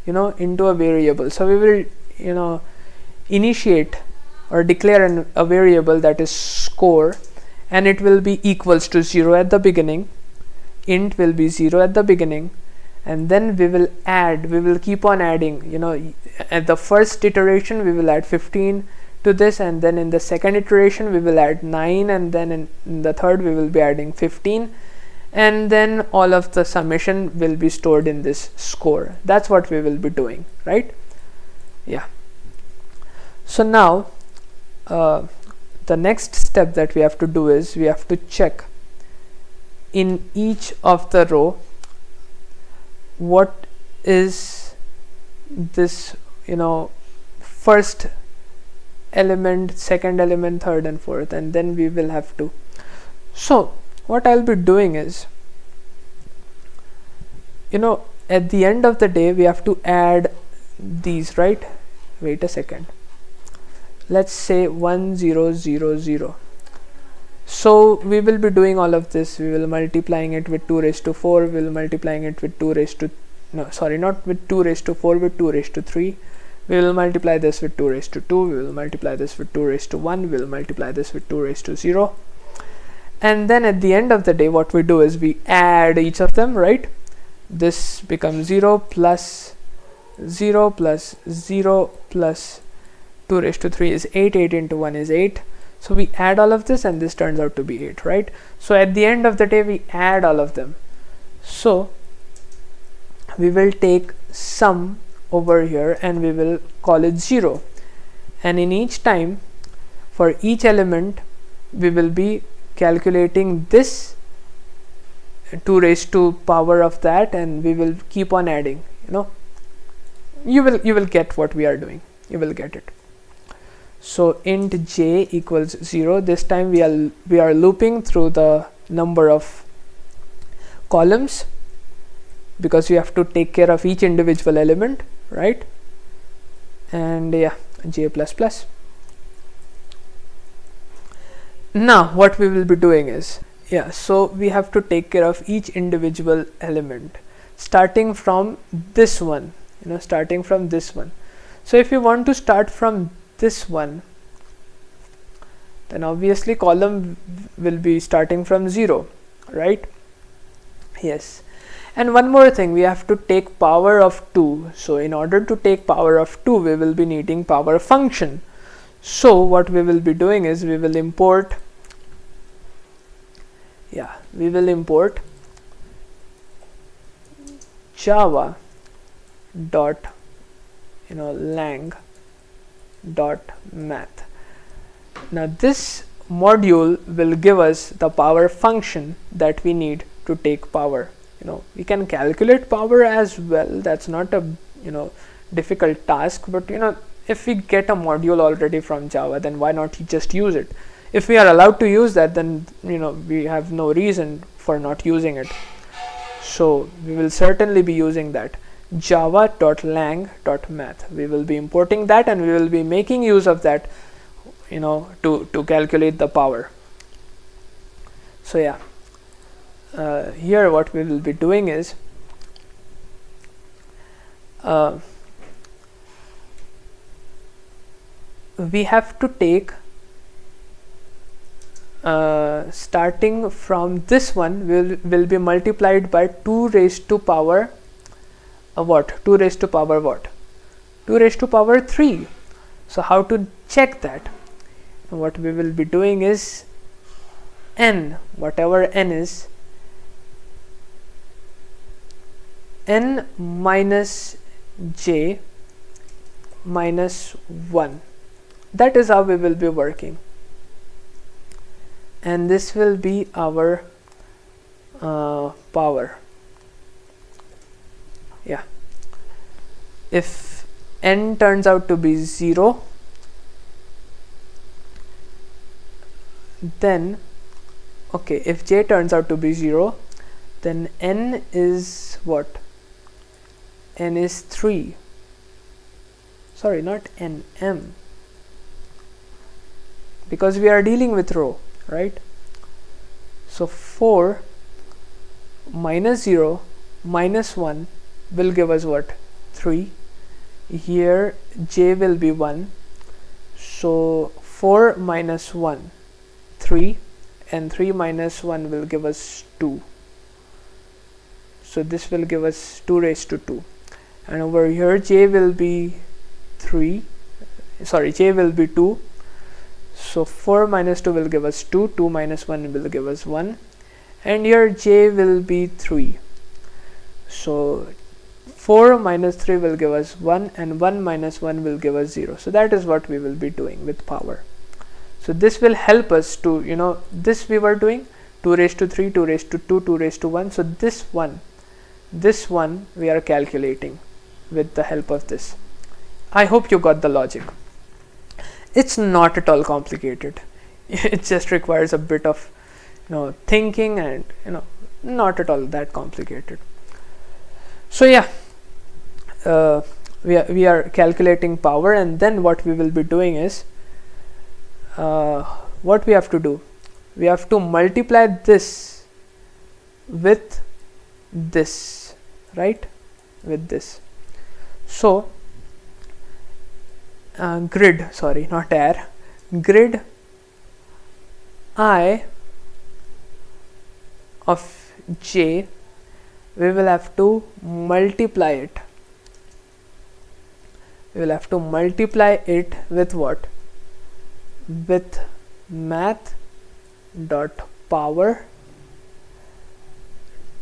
into a variable. So we will initiate or declare a variable that is score, and it will be equals to 0 at the beginning. Int will be 0 at the beginning, and then we will keep on adding. At the first iteration we will add 15 to this, and then in the second iteration we will add 9, and then in the third we will be adding 15, and then all of the summation will be stored in this score. That's what we will be doing, right? Yeah. So now the next step that we have to do is we have to check in each of the row what is this first element, second element, third and fourth, and then we will have to. So what I'll be doing is, at the end of the day we have to add these, right? Wait a second, let's say 1 0 0 0. So we will be doing all of this. We will multiplying it with 2 raised to 4, we will multiplying it with 2 raised to not with 2 raised to 4, with 2 raised to 3. We will multiply this with 2 raised to 2, we will multiply this with 2 raised to 1, we will multiply this with 2 raised to 0, and then at the end of the day what we do is we add each of them, right? This becomes 0 plus 0 plus 0 plus 2 raised to 3 is 8, 8 into 1 is 8. So we add all of this, and this turns out to be 8, right? So at the end of the day we add all of them. So we will take sum over here and we will call it 0, and in each time for each element we will be calculating this 2 raised to power of that, and we will keep on adding. You will get what we are doing, you will get it. So int j equals 0. This time we are looping through the number of columns, because we have to take care of each individual element, right? And yeah, j plus plus. Now what we will be doing is, so we have to take care of each individual element starting from this one, starting from this one. So if you want to start from this one, then obviously column will be starting from 0, right? Yes. And one more thing, we have to take power of 2. So in order to take power of 2, we will be needing power function. So what we will be doing is we will import java dot lang dot math. Now this module will give us the power function that we need to take power. We can calculate power as well. That's not a difficult task, but if we get a module already from Java, then why not just use it? If we are allowed to use that, then we have no reason for not using it. So we will certainly be using that java.lang.math. We will be importing that, and we will be making use of that to calculate the power. So yeah, here what we will be doing is we have to take starting from this one will be multiplied by 2 raised to power what? 2 raised to power what? 2 raised to power 3. So how to check that? What we will be doing is n, whatever n is, n minus j minus 1. That is how we will be working, and this will be our power. Yeah, if n turns out to be 0, then okay, if j turns out to be 0, then n is what? N is 3. Sorry, not n, m, because we are dealing with row, right? So 4 minus 0 minus 1 will give us what? 3. Here j will be 1, so 4 minus 1, 3, and 3 minus 1 will give us 2. So this will give us 2 raised to 2, and over here j will be 2. So 4 minus 2 will give us 2, 2 minus 1 will give us 1, and here j will be 3. So 4 minus 3 will give us 1, and 1 minus 1 will give us 0. So that is what we will be doing with power. So this will help us to, this we were doing 2 raised to 3, 2 raised to 2, 2 raised to 1. So this one we are calculating with the help of this. I hope you got the logic. It's not at all complicated. It just requires a bit of thinking, and not at all that complicated. So yeah, we are calculating power, and then what we will be doing is what we have to do. We have to multiply this with this, right? With this. So grid, sorry, not air, grid I of j, we will have to multiply it. We will have to multiply it with what? With math dot power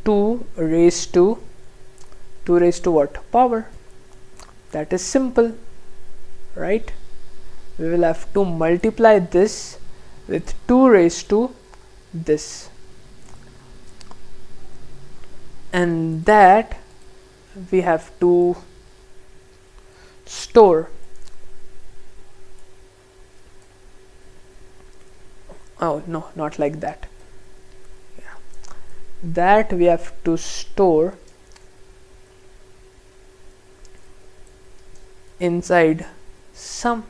2 raised to what? Power. That is simple, right? We will have to multiply this with 2 raised to this, and that we have to store. Oh no, not like that. Yeah. That we have to store inside sum,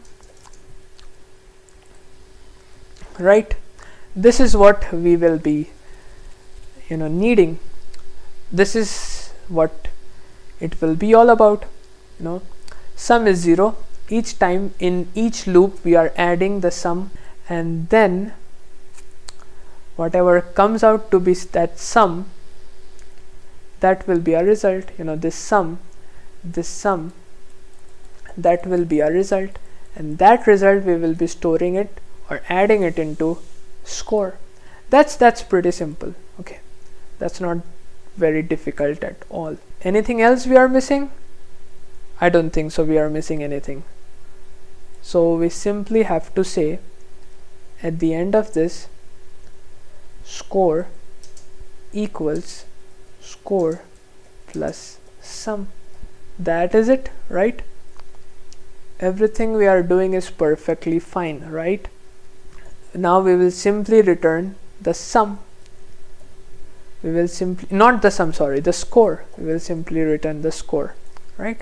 right? This is what we will be needing. This is what it will be all about. Sum is 0. Each time in each loop we are adding the sum, and then whatever comes out to be that sum, that will be a result. This sum, that will be a result, and that result we will be storing it or adding it into score. That's pretty simple. Okay, that's not very difficult at all. Anything else we are missing? I don't think so we are missing anything. So we simply have to say at the end of this, score equals score plus sum. That is it, right? Everything we are doing is perfectly fine, right? Now we will simply return the sum. We will simply, not the sum, sorry, the score. We will simply return the score, right?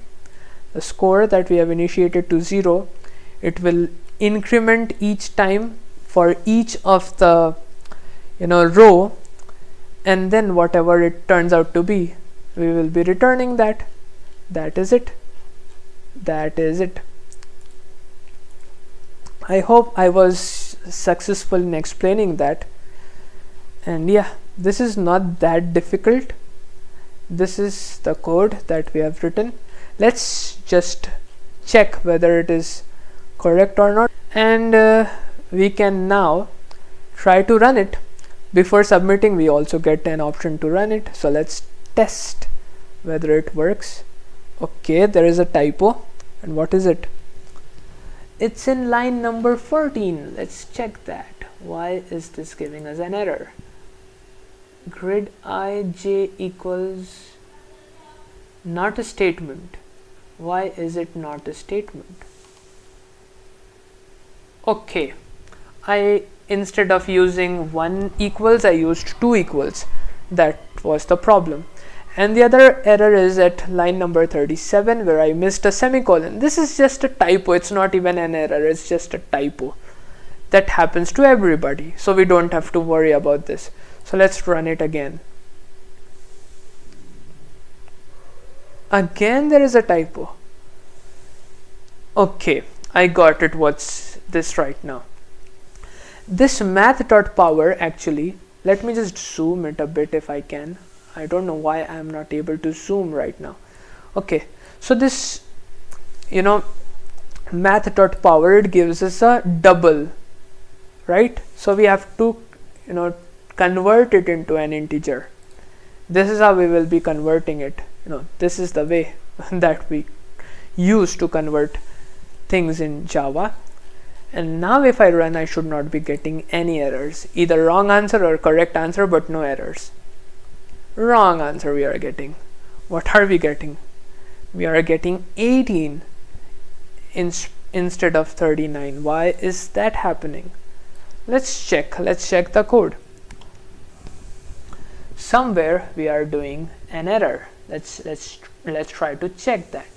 The score that we have initiated to 0, it will increment each time for each of the row, and then whatever it turns out to be, we will be returning that. That is it. That is it. I hope I was successful in explaining that. And yeah, this is not that difficult. This is the code that we have written. Let's just check whether it is correct or not, and we can now try to run it. Before submitting, we also get an option to run it, so let's test whether it works. Okay, there is a typo. And what is it? It's in line number 14. Let's check that. Why is this giving us an error? Grid ij equals not a statement. Why is it not a statement? Okay, instead of using 1 equals, I used 2 equals. That was the problem. And the other error is at line number 37, where I missed a semicolon. This is just a typo. It's not even an error. It's just a typo. That happens to everybody, so we don't have to worry about this. So let's run it again. Again there is a typo. Okay, I got it. What's this right now? This math.power, actually, let me just zoom it a bit if I can. I don't know why I'm not able to zoom right now. Okay, so this math.power, it gives us a double, right? So we have to convert it into an integer. This is how we will be converting it. This is the way that we use to convert things in Java. And now if I run, I should not be getting any errors, either wrong answer or correct answer, but no errors. Wrong answer we are getting. What are we getting? We are getting 18 instead of 39. Why is that happening? Let's check the code. Somewhere we are doing an error. Let's try to check that.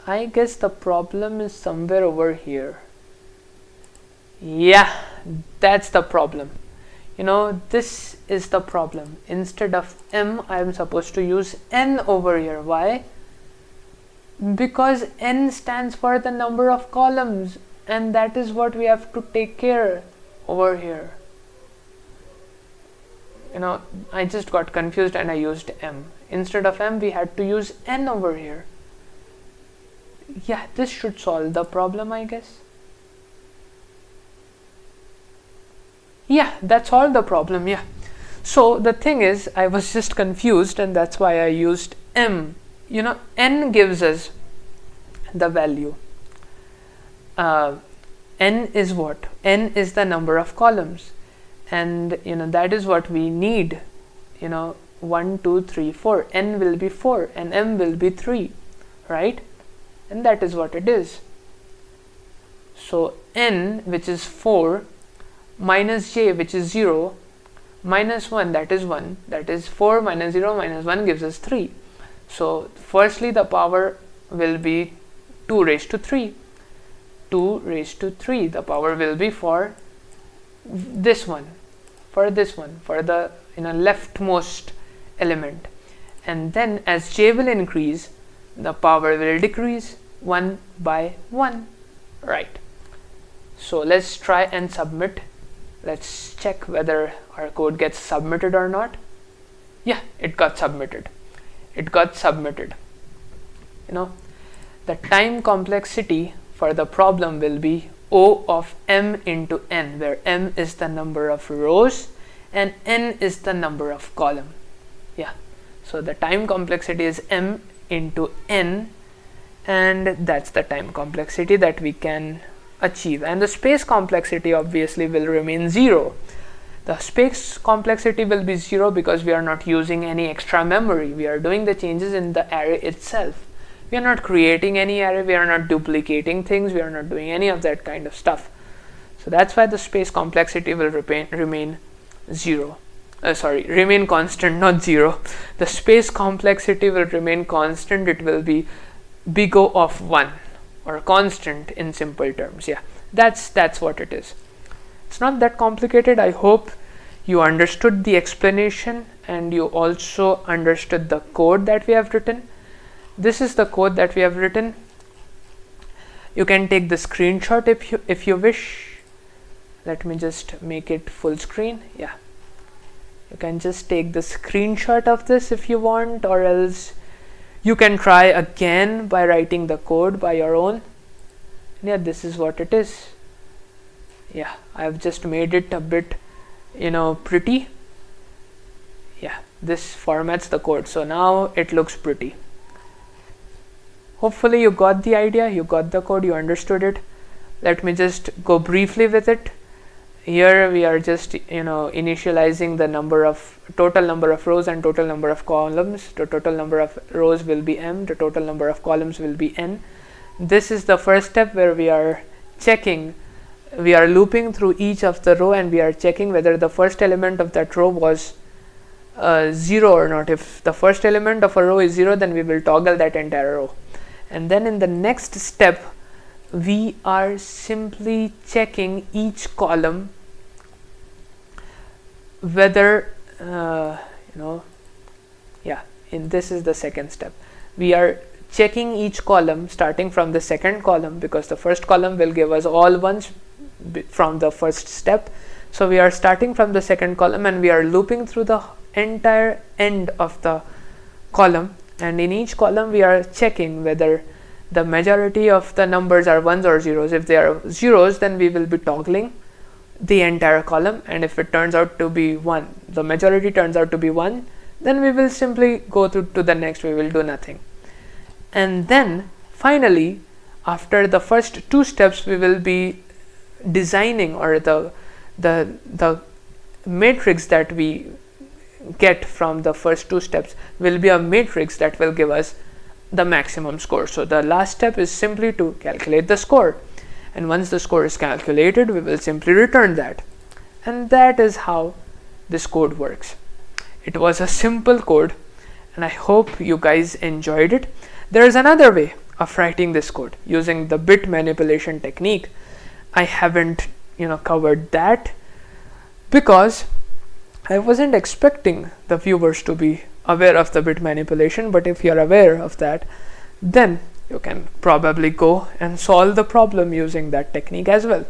I guess the problem is somewhere over here. Yeah, that's the problem. This is the problem. Instead of m, I am supposed to use n over here. Why? Because n stands for the number of columns, and that is what we have to take care over here. I just got confused and I used m. Instead of m, we had to use n over here. Yeah, this should solve the problem, I guess. Yeah, that's all the problem. Yeah. So the thing is, I was just confused, and that's why I used m. N gives us the value. N is what? N is the number of columns, and that is what we need. 1, 2, 3, 4. N will be 4, and m will be 3, right? And that is what it is. So n, which is 4, minus j, which is 0, minus 1, that is 1, that is 4 minus 0 minus 1 gives us 3. So firstly the power will be 2 raised to 3. 2 raised to 3, the power will be for this one, for the leftmost element. And then as j will increase, the power will decrease 1 by 1, right? So let's try and submit. Let's check whether our code gets submitted or not. Yeah, it got submitted. The time complexity for the problem will be O of m into n, where m is the number of rows and n is the number of column. Yeah, so the time complexity is m into n, and that's the time complexity that we can achieve. And the space complexity obviously will remain 0. The space complexity will be 0 because we are not using any extra memory. We are doing the changes in the array itself. We are not creating any array, we are not duplicating things, we are not doing any of that kind of stuff. So that's why the space complexity will remain constant, not 0. The space complexity will remain constant. It will be big O of 1, or constant in simple terms. Yeah, that's what it is. It's not that complicated. I hope you understood the explanation and you also understood the code that we have written. This is the code that we have written. You can take the screenshot if you wish. Let me just make it full screen. Yeah, you can just take the screenshot of this if you want, or else you can try again by writing the code by your own. Yeah, this is what it is. Yeah, I've just made it a bit, pretty. Yeah, this formats the code, so now it looks pretty. Hopefully you got the idea, you got the code, you understood it. Let me just go briefly with it. Here we are just initializing the total number of rows and total number of columns. The total number of rows will be m, the total number of columns will be n. This is the first step where we are checking, we are looping through each of the row and we are checking whether the first element of that row was 0 or not. If the first element of a row is 0, then we will toggle that entire row. And then in the next step, we are simply checking each column whether this is the second step. We are checking each column starting from the second column, because the first column will give us all ones from the first step. So we are starting from the second column and we are looping through the entire end of the column, and in each column we are checking whether the majority of the numbers are ones or zeros. If they are zeros, then we will be toggling the entire column, and if it turns out to be 1, the majority turns out to be 1, then we will simply go to the next, we will do nothing. And then finally, after the first 2 steps, we will be designing, or the matrix that we get from the first 2 steps will be a matrix that will give us the maximum score. So the last step is simply to calculate the score, and once the score is calculated, we will simply return that. And that is how this code works. It was a simple code and I hope you guys enjoyed it. There is another way of writing this code using the bit manipulation technique. I haven't covered that because I wasn't expecting the viewers to be aware of the bit manipulation, but if you're aware of that, then you can probably go and solve the problem using that technique as well.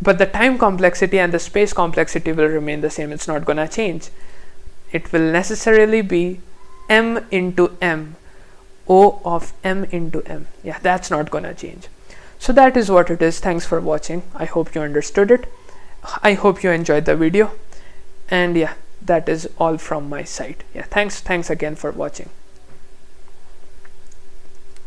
But the time complexity and the space complexity will remain the same. It's not gonna change. It will necessarily be m into m, O of m into m. Yeah, that's not gonna change. So that is what it is. Thanks for watching. I hope you understood it. I hope you enjoyed the video. And yeah, that is all from my side. Yeah, thanks again for watching.